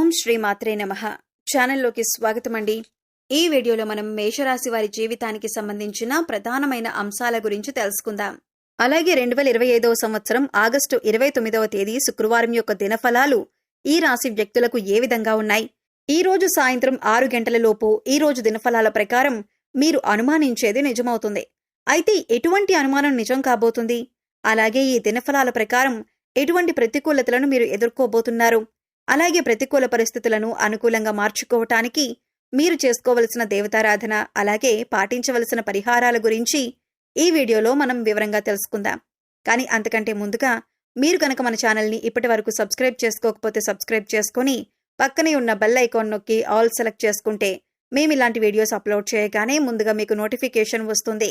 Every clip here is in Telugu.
ఓం శ్రీ మాత్రే నమః. ఛానల్లోకి స్వాగతమండి. ఈ వీడియోలో మనం మేషరాశి వారి జీవితానికి సంబంధించిన ప్రధానమైన అంశాల గురించి తెలుసుకుందాం. అలాగే 2025వ సంవత్సరం ఆగస్టు 29వ తేదీ శుక్రవారం యొక్క దినఫలాలు ఈ రాశి వ్యక్తులకు ఏ విధంగా ఉన్నాయి? ఈ రోజు సాయంత్రం 6 గంటల లోపు ఈ రోజు దినఫలాల ప్రకారం మీరు అనుమానించేది నిజమవుతుంది. అయితే ఎటువంటి అనుమానం నిజం కాబోతుంది? అలాగే ఈ దినఫలాల ప్రకారం ఎటువంటి ప్రతికూలతలను మీరు ఎదుర్కోబోతున్నారు? అలాగే ప్రతికూల పరిస్థితులను అనుకూలంగా మార్చుకోవటానికి మీరు చేసుకోవలసిన దేవతారాధన, అలాగే పాటించవలసిన పరిహారాల గురించి ఈ వీడియోలో మనం వివరంగా తెలుసుకుందాం. కానీ అంతకంటే ముందుగా మీరు కనుక మన ఛానల్ని ఇప్పటి వరకు సబ్స్క్రైబ్ చేసుకోకపోతే సబ్స్క్రైబ్ చేసుకుని పక్కనే ఉన్న బెల్ ఐకాన్ నొక్కి ఆల్ సెలెక్ట్ చేసుకుంటే మేము ఇలాంటి వీడియోస్ అప్లోడ్ చేయగానే ముందుగా మీకు నోటిఫికేషన్ వస్తుంది.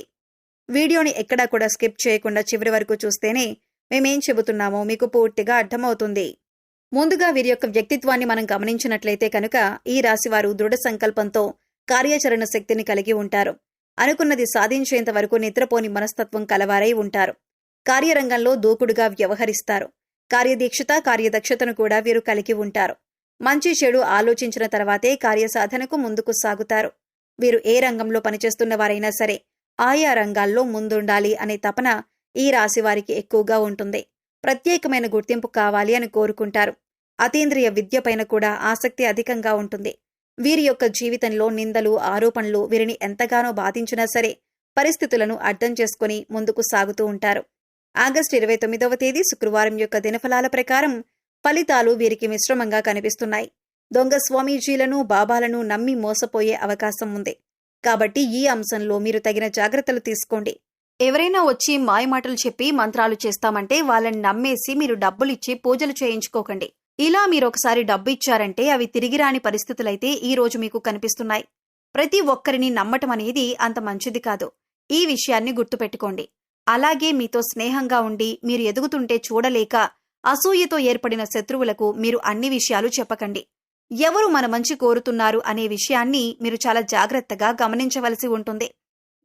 వీడియోని ఎక్కడా కూడా స్కిప్ చేయకుండా చివరి వరకు చూస్తేనే మేమేం చెబుతున్నామో మీకు పూర్తిగా అర్థమవుతుంది. ముందుగా వీరి యొక్క వ్యక్తిత్వాన్ని మనం గమనించినట్లయితే కనుక ఈ రాశివారు దృఢ సంకల్పంతో కార్యాచరణ శక్తిని కలిగి ఉంటారు. అనుకున్నది సాధించేంత వరకు నిద్రపోని మనస్తత్వం కలవారై ఉంటారు. కార్యరంగంలో దూకుడుగా వ్యవహరిస్తారు. కార్యదీక్షత, కార్యదక్షతను కూడా వీరు కలిగి ఉంటారు. మంచి చెడు ఆలోచించిన తర్వాతే కార్యసాధనకు ముందుకు సాగుతారు. వీరు ఏ రంగంలో పనిచేస్తున్న వారైనా సరే ఆయా రంగాల్లో ముందుండాలి అనే తపన ఈ రాశి వారికి ఎక్కువగా ఉంటుంది. ప్రత్యేకమైన గుర్తింపు కావాలి అని కోరుకుంటారు. అతీంద్రియ విద్య పైన కూడా ఆసక్తి అధికంగా ఉంటుంది. వీరి యొక్క జీవితంలో నిందలు, ఆరోపణలు వీరిని ఎంతగానో బాధించినా సరే పరిస్థితులను అర్థం చేసుకుని ముందుకు సాగుతూ ఉంటారు. ఆగస్టు 29వ తేదీ శుక్రవారం యొక్క దినఫలాల ప్రకారం ఫలితాలు వీరికి మిశ్రమంగా కనిపిస్తున్నాయి. దొంగ స్వామీజీలను, బాబాలను నమ్మి మోసపోయే అవకాశం ఉంది. కాబట్టి ఈ అంశంలో మీరు తగిన జాగ్రత్తలు తీసుకోండి. ఎవరైనా వచ్చి మాయమాటలు చెప్పి మంత్రాలు చేస్తామంటే వాళ్ళని నమ్మేసి మీరు డబ్బులిచ్చి పూజలు చేయించుకోకండి. ఇలా మీరొకసారి డబ్బు ఇచ్చారంటే అవి తిరిగి రాని పరిస్థితులైతే ఈ రోజు మీకు కనిపిస్తున్నాయి. ప్రతి ఒక్కరిని నమ్మటం అనేది అంత మంచిది కాదు. ఈ విషయాన్ని గుర్తుపెట్టుకోండి. అలాగే మీతో స్నేహంగా ఉండి మీరు ఎదుగుతుంటే చూడలేక అసూయతో ఏర్పడిన శత్రువులకు మీరు అన్ని విషయాలు చెప్పకండి. ఎవరు మన మంచి కోరుతున్నారు అనే విషయాన్ని మీరు చాలా జాగ్రత్తగా గమనించవలసి ఉంటుంది.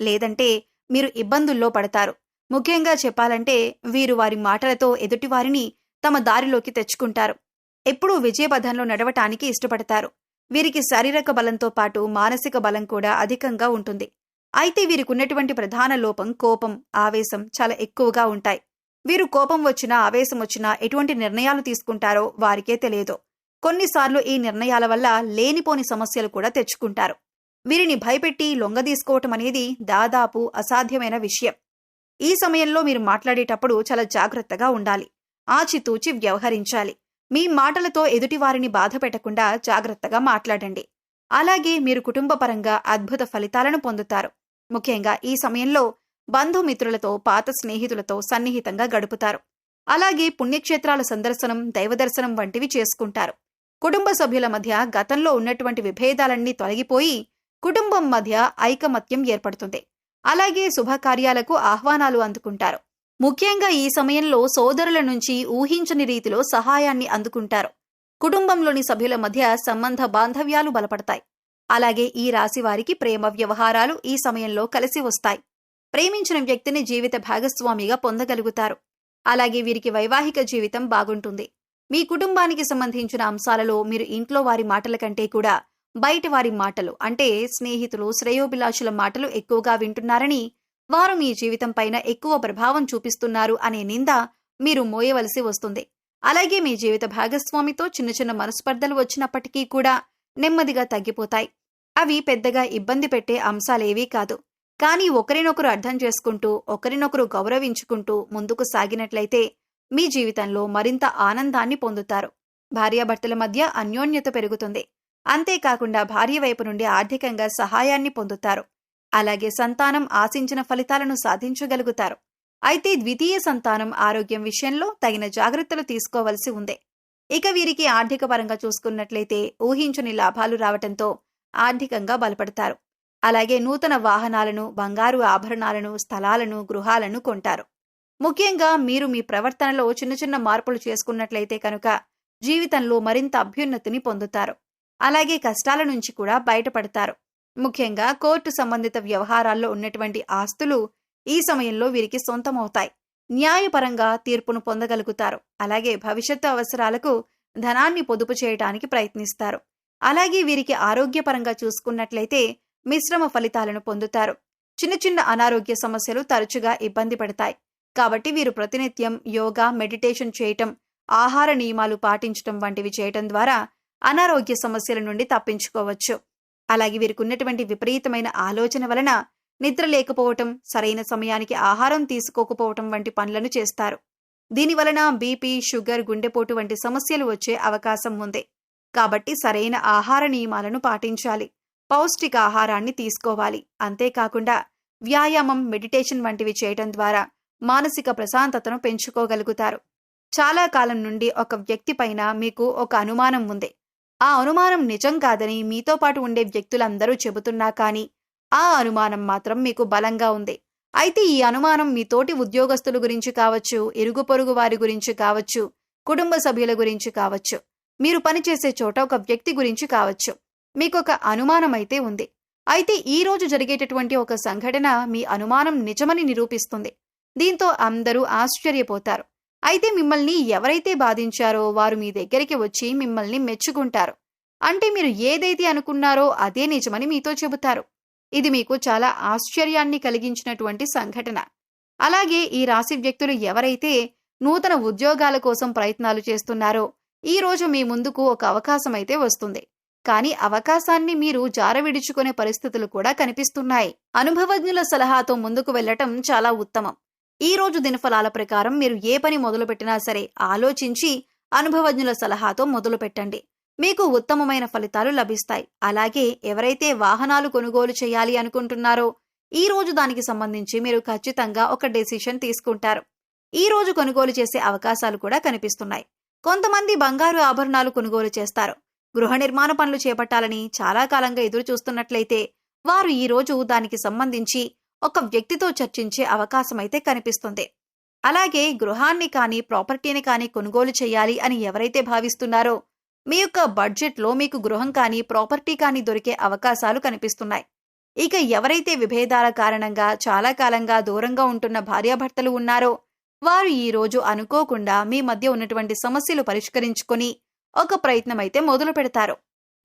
లేదంటే మీరు ఇబ్బందుల్లో పడతారు. ముఖ్యంగా చెప్పాలంటే వీరు వారి మాటలతో ఎదుటివారిని తమ దారిలోకి తెచ్చుకుంటారు. ఎప్పుడూ విజయపథంలో నడవటానికి ఇష్టపడతారు. వీరికి శారీరక బలంతో పాటు మానసిక బలం కూడా అధికంగా ఉంటుంది. అయితే వీరికి ఉన్నటువంటి ప్రధాన లోపం కోపం, ఆవేశం చాలా ఎక్కువగా ఉంటాయి. వీరు కోపం వచ్చినా, ఆవేశం వచ్చినా ఎటువంటి నిర్ణయాలు తీసుకుంటారో వారికే తెలియదు. కొన్నిసార్లు ఈ నిర్ణయాల వల్ల లేనిపోని సమస్యలు కూడా తెచ్చుకుంటారు. వీరిని భయపెట్టి లొంగదీసుకోవటం అనేది దాదాపు అసాధ్యమైన విషయం. ఈ సమయంలో మీరు మాట్లాడేటప్పుడు చాలా జాగ్రత్తగా ఉండాలి. ఆచితూచి వ్యవహరించాలి. మీ మాటలతో ఎదుటివారిని బాధ పెట్టకుండా జాగ్రత్తగా మాట్లాడండి. అలాగే మీరు కుటుంబపరంగా అద్భుత ఫలితాలను పొందుతారు. ముఖ్యంగా ఈ సమయంలో బంధుమిత్రులతో, పాత స్నేహితులతో సన్నిహితంగా గడుపుతారు. అలాగే పుణ్యక్షేత్రాల సందర్శనం, దైవదర్శనం వంటివి చేసుకుంటారు. కుటుంబ సభ్యుల మధ్య గతంలో ఉన్నటువంటి విభేదాలన్నీ తొలగిపోయి కుటుంబం మధ్య ఐకమత్యం ఏర్పడుతుంది. అలాగే శుభకార్యాలకు ఆహ్వానాలు అందుకుంటారు. ముఖ్యంగా ఈ సమయంలో సోదరుల నుంచి ఊహించని రీతిలో సహాయాన్ని అందుకుంటారు. కుటుంబంలోని సభ్యుల మధ్య సంబంధ బాంధవ్యాలు బలపడతాయి. అలాగే ఈ రాశి వారికి ప్రేమ వ్యవహారాలు ఈ సమయంలో కలిసి వస్తాయి. ప్రేమించిన వ్యక్తిని జీవిత భాగస్వామిగా పొందగలుగుతారు. అలాగే వీరికి వైవాహిక జీవితం బాగుంటుంది. మీ కుటుంబానికి సంబంధించిన అంశాలలో మీరు ఇంట్లో వారి మాటల కంటే కూడా బయట వారి మాటలు, అంటే స్నేహితులు, శ్రేయోభిలాషుల మాటలు ఎక్కువగా వింటున్నారని, వారు మీ జీవితం పైన ఎక్కువ ప్రభావం చూపిస్తున్నారు అనే నింద మీరు మోయవలసి వస్తుంది. అలాగే మీ జీవిత భాగస్వామితో చిన్న చిన్న మనస్పర్ధలు వచ్చినప్పటికీ కూడా నెమ్మదిగా తగ్గిపోతాయి. అవి పెద్దగా ఇబ్బంది పెట్టే అంశాలేవీ కాదు. కానీ ఒకరినొకరు అర్థం చేసుకుంటూ, ఒకరినొకరు గౌరవించుకుంటూ ముందుకు సాగినట్లయితే మీ జీవితంలో మరింత ఆనందాన్ని పొందుతారు. భార్యాభర్తల మధ్య అన్యోన్యత పెరుగుతుంది. అంతేకాకుండా భార్య వైపు నుండి ఆర్థికంగా సహాయాన్ని పొందుతారు. అలాగే సంతానం ఆశించిన ఫలితాలను సాధించగలుగుతారు. అయితే ద్వితీయ సంతానం ఆరోగ్యం విషయంలో తగిన జాగ్రత్తలు తీసుకోవలసి ఉంది. ఇక వీరికి ఆర్థిక పరంగా చూసుకున్నట్లయితే ఊహించని లాభాలు రావటంతో ఆర్థికంగా బలపడతారు. అలాగే నూతన వాహనాలను, బంగారు ఆభరణాలను, స్థలాలను, గృహాలను కొంటారు. ముఖ్యంగా మీరు మీ ప్రవర్తనలో చిన్న చిన్న మార్పులు చేసుకున్నట్లయితే కనుక జీవితంలో మరింత అభ్యున్నతిని పొందుతారు. అలాగే కష్టాల నుంచి కూడా బయటపడతారు. ముఖ్యంగా కోర్టు సంబంధిత వ్యవహారాల్లో ఉన్నటువంటి ఆస్తులు ఈ సమయంలో వీరికి సొంతమవుతాయి. న్యాయపరంగా తీర్పును పొందగలుగుతారు. అలాగే భవిష్యత్తు అవసరాలకు ధనాన్ని పొదుపు చేయడానికి ప్రయత్నిస్తారు. అలాగే వీరికి ఆరోగ్యపరంగా చూసుకున్నట్లయితే మిశ్రమ ఫలితాలను పొందుతారు. చిన్న చిన్న అనారోగ్య సమస్యలు తరచుగా ఇబ్బంది పెడతాయి. కాబట్టి వీరు ప్రతినిత్యం యోగా, మెడిటేషన్ చేయటం, ఆహార నియమాలు పాటించటం వంటివి చేయటం ద్వారా అనారోగ్య సమస్యల నుండి తప్పించుకోవచ్చు. అలాగే వీరికి ఉన్నటువంటి విపరీతమైన ఆలోచన వలన నిద్ర లేకపోవటం, సరైన సమయానికి ఆహారం తీసుకోకపోవటం వంటి పనులను చేస్తారు. దీనివలన బీపీ, షుగర్, గుండెపోటు వంటి సమస్యలు వచ్చే అవకాశం ఉంది. కాబట్టి సరైన ఆహార నియమాలను పాటించాలి. పౌష్టిక ఆహారాన్ని తీసుకోవాలి. అంతేకాకుండా వ్యాయామం, మెడిటేషన్ వంటివి చేయటం ద్వారా మానసిక ప్రశాంతతను పెంచుకోగలుగుతారు. చాలా కాలం నుండి ఒక వ్యక్తి పైన మీకు ఒక అనుమానం ఉంది. ఆ అనుమానం నిజం కాదని మీతో పాటు ఉండే వ్యక్తులందరూ చెబుతున్నా కానీ ఆ అనుమానం మాత్రం మీకు బలంగా ఉంది. అయితే ఈ అనుమానం మీ తోటి ఉద్యోగస్తుల గురించి కావచ్చు, ఇరుగు పొరుగు వారి గురించి కావచ్చు, కుటుంబ సభ్యుల గురించి కావచ్చు, మీరు పనిచేసే చోట ఒక వ్యక్తి గురించి కావచ్చు. మీకొక అనుమానం అయితే ఉంది. అయితే ఈ రోజు జరిగేటటువంటి ఒక సంఘటన మీ అనుమానం నిజమని నిరూపిస్తుంది. దీంతో అందరూ ఆశ్చర్యపోతారు. అయితే మిమ్మల్ని ఎవరైతే బాధించారో వారు మీ దగ్గరికి వచ్చి మిమ్మల్ని మెచ్చుకుంటారు. అంటే మీరు ఏదైతే అనుకున్నారో అదే నిజమని మీతో చెబుతారు. ఇది మీకు చాలా ఆశ్చర్యాన్ని కలిగించినటువంటి సంఘటన. అలాగే ఈ రాశి వ్యక్తులు ఎవరైతే నూతన ఉద్యోగాల కోసం ప్రయత్నాలు చేస్తున్నారో ఈ రోజు మీ ముందుకు ఒక అవకాశం అయితే వస్తుంది. కానీ అవకాశాన్ని మీరు జారవిడుచుకునే పరిస్థితులు కూడా కనిపిస్తున్నాయి. అనుభవజ్ఞుల సలహాతో ముందుకు వెళ్లటం చాలా ఉత్తమం. ఈ రోజు దినఫలాల ప్రకారం మీరు ఏ పని మొదలుపెట్టినా సరే ఆలోచించి అనుభవజ్ఞుల సలహాతో మొదలు పెట్టండి. మీకు ఉత్తమమైన ఫలితాలు లభిస్తాయి. అలాగే ఎవరైతే వాహనాలు కొనుగోలు చేయాలి అనుకుంటున్నారో ఈ రోజు దానికి సంబంధించి మీరు ఖచ్చితంగా ఒక డెసిషన్ తీసుకుంటారు. ఈ రోజు కొనుగోలు చేసే అవకాశాలు కూడా కనిపిస్తున్నాయి. కొంతమంది బంగారు ఆభరణాలు కొనుగోలు చేస్తారు. గృహ నిర్మాణ పనులు చేపట్టాలని చాలా కాలంగా ఎదురు చూస్తున్నట్లయితే వారు ఈ రోజు దానికి సంబంధించి ఒక వ్యక్తితో చర్చించే అవకాశమైతే కనిపిస్తుంది. అలాగే గృహాన్ని కానీ ప్రాపర్టీని కానీ కొనుగోలు చేయాలి అని ఎవరైతే భావిస్తున్నారో మీ యొక్క బడ్జెట్లో మీకు గృహం కానీ ప్రాపర్టీ కానీ దొరికే అవకాశాలు కనిపిస్తున్నాయి. ఇక ఎవరైతే విభేదాల కారణంగా చాలా కాలంగా దూరంగా ఉంటున్న భార్యాభర్తలు ఉన్నారో వారు ఈ రోజు అనుకోకుండా మీ మధ్య ఉన్నటువంటి సమస్యలు పరిష్కరించుకొని ఒక ప్రయత్నం అయితే మొదలు పెడతారు.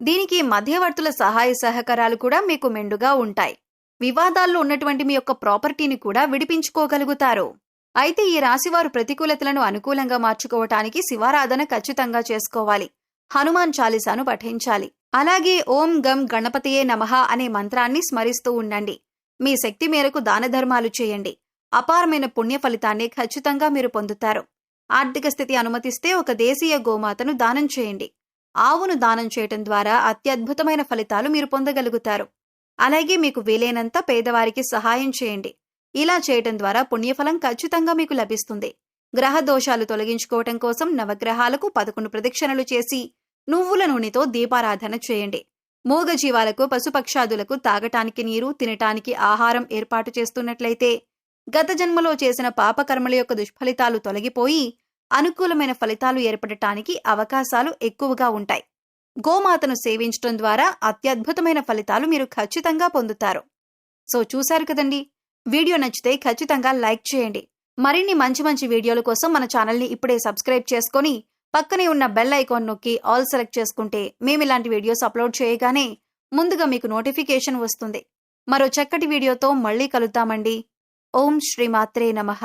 దీనికి మధ్యవర్తుల సహాయ సహకారాలు కూడా మీకు మెండుగా ఉంటాయి. వివాదాల్లో ఉన్నటువంటి మీ యొక్క ప్రాపర్టీని కూడా విడిపించుకోగలుగుతారు. అయితే ఈ రాశివారు ప్రతికూలతలను అనుకూలంగా మార్చుకోవటానికి శివారాధన ఖచ్చితంగా చేసుకోవాలి. హనుమాన్ చాలీసాను పఠించాలి. అలాగే ఓం గం గణపతియే నమః అనే మంత్రాన్ని స్మరిస్తూ ఉండండి. మీ శక్తి మేరకు దాన ధర్మాలు చేయండి. అపారమైన పుణ్య ఫలితాన్ని ఖచ్చితంగా మీరు పొందుతారు. ఆర్థిక స్థితి అనుమతిస్తే ఒక దేశీయ గోమాతను దానం చేయండి. ఆవును దానం చేయటం ద్వారా అత్యద్భుతమైన ఫలితాలు మీరు పొందగలుగుతారు. అలాగే మీకు వీలైనంత పేదవారికి సహాయం చేయండి. ఇలా చేయటం ద్వారా పుణ్యఫలం ఖచ్చితంగా మీకు లభిస్తుంది. గ్రహ దోషాలు తొలగించుకోవటం కోసం నవగ్రహాలకు 11 ప్రదక్షిణలు చేసి నువ్వుల నూనెతో దీపారాధన చేయండి. మూగజీవాలకు, పశుపక్షాదులకు తాగటానికి నీరు, తినటానికి ఆహారం ఏర్పాటు చేస్తున్నట్లయితే గత జన్మలో చేసిన పాపకర్మల యొక్క దుష్ఫలితాలు తొలగిపోయి అనుకూలమైన ఫలితాలు ఏర్పడటానికి అవకాశాలు ఎక్కువగా ఉంటాయి. గోమాతను సేవించడం ద్వారా అత్యద్భుతమైన ఫలితాలు మీరు ఖచ్చితంగా పొందుతారు. సో చూశారు కదండి, వీడియో నచ్చితే ఖచ్చితంగా లైక్ చేయండి. మరిన్ని మంచి మంచి వీడియోల కోసం మన ఛానల్ని ఇప్పుడే సబ్స్క్రైబ్ చేసుకొని పక్కనే ఉన్న బెల్ ఐకాన్ నొక్కి ఆల్ సెలెక్ట్ చేసుకుంటే మేము ఇలాంటి వీడియోస్ అప్లోడ్ చేయగానే ముందుగా మీకు నోటిఫికేషన్ వస్తుంది. మరో చక్కటి వీడియోతో మళ్ళీ కలుద్దామండి. ఓం శ్రీమాత్రే నమః.